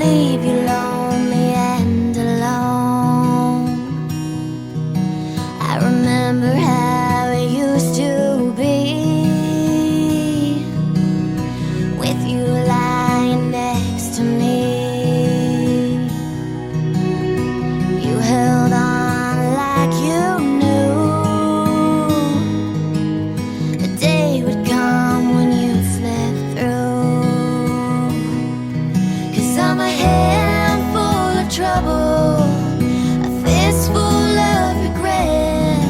leave you lonely and alone. I remember how it used to be, with you lying next to me. You held on like you knew the day would come when you'd slip through. 'Cause I'm a handful of trouble, a fistful of regret.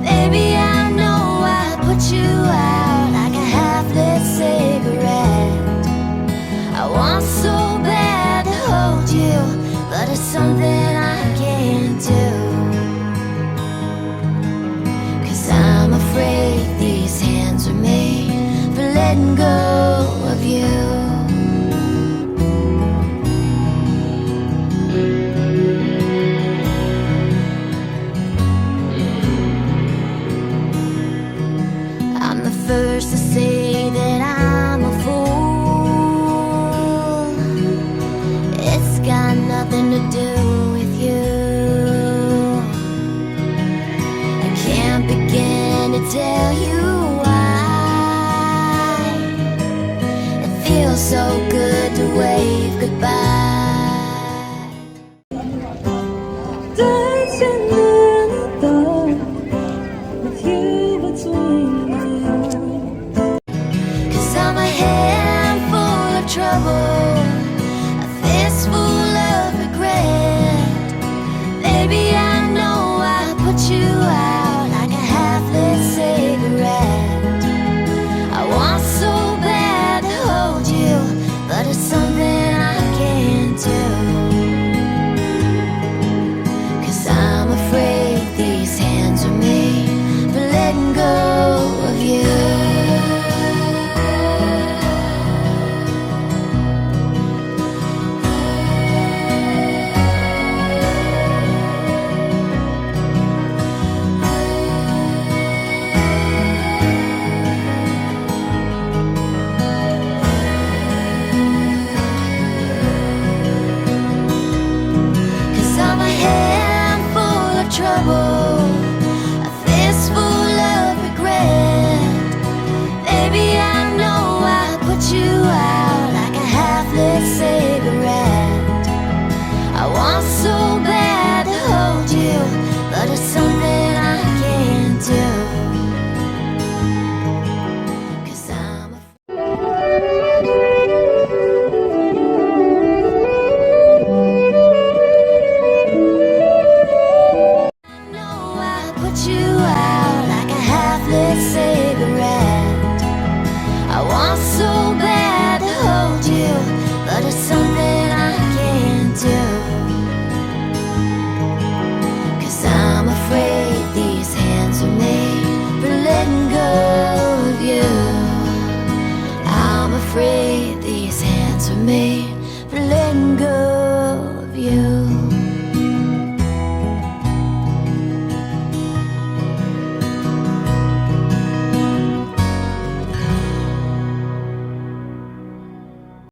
Baby, I know I put you out like a half-lit cigarette. I want so bad to hold you, but it's something I can't do. 'Cause I'm afraid these hands are made for letting go.